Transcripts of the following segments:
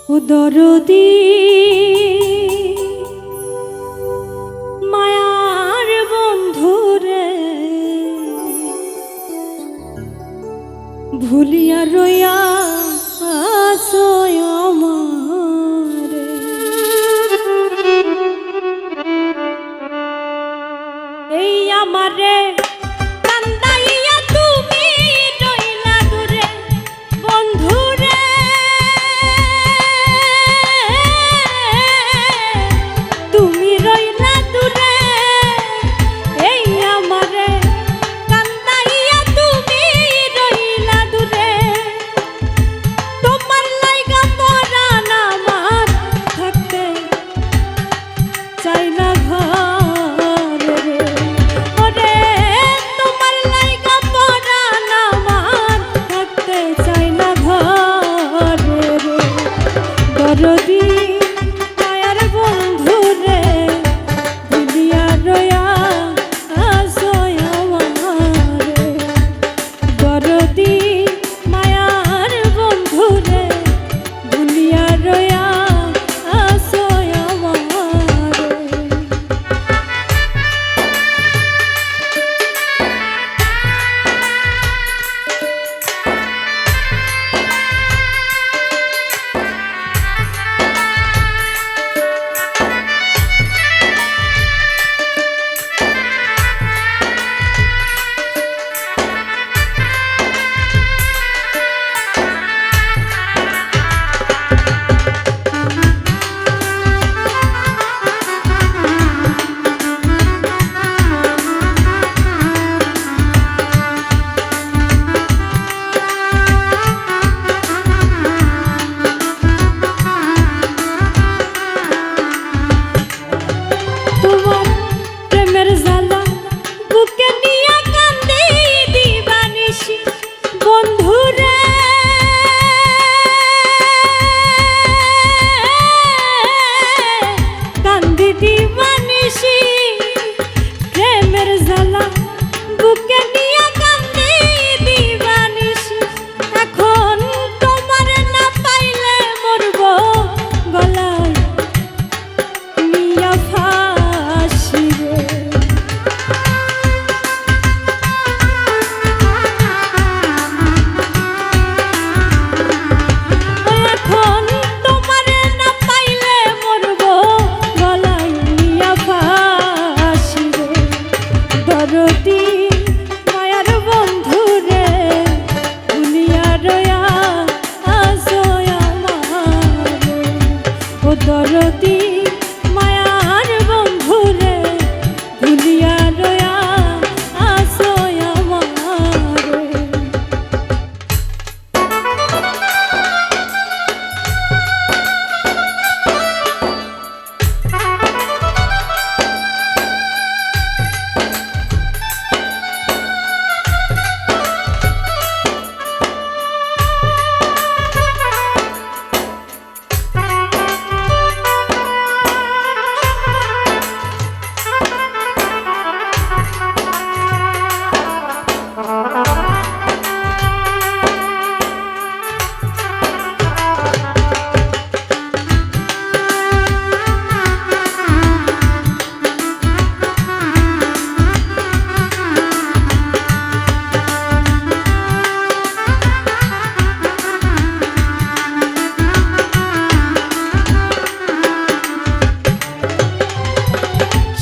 ও দরদি মায়ার বন্ধুরে ভুলিয়া রইয়া আসয় আমারে এই আমারে কান্দাইয়া তুমি রইলা দূরে বন্ধুরে তুমি রইলা দূরে এই আমারে কান্দাইয়া তুমি রইলা দূরে তোমার লাইগা পরাণ আমার থাকতে চাই না ঘরে ওরে তোমার লাইগা পরাণ আমার থাকতে চাই না ঘরে দরদি মায়ার বন্ধুরে ভুলিয়া রয়া আসয় আমারে দরদি মায়ার বন্ধুরে ভুলিয়া রয়া আসয় আমারে তোমার প্রেমের জ্বালা বুকে নিয়া কান্দি দিবানিশি বন্ধুরে কান্দি দিবানিশি প্রেমের জ্বালা বুকে নিয়া কান্দি দিবানিশি এখন তোমার না পাইলে মরব গলায় নিয়া ফাঁসি রে এখন তোমারে না পাইলে মরব গলায় নিয়া ফাঁসি রে দরদি মায়ার বন্ধুরে ভুলিয়া রয়া আসয় আমারে ও দরদি মায়ার বন্ধুরে ভুলিয়া রয়া আসয় আমারে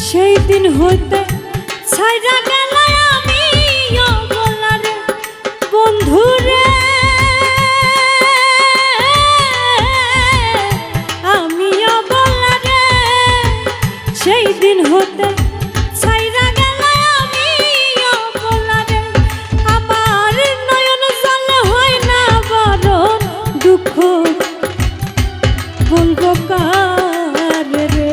সেই দিন হইতে ছাইরা গেল আমি অবলারে বন্ধুরে আমি অবলারে সেই দিন হতে ছাইরা গেল আমি অবলারে আমার নয়ন জল হয় না বরণ দুঃখ বলবো কারে রে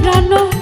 প্রাণ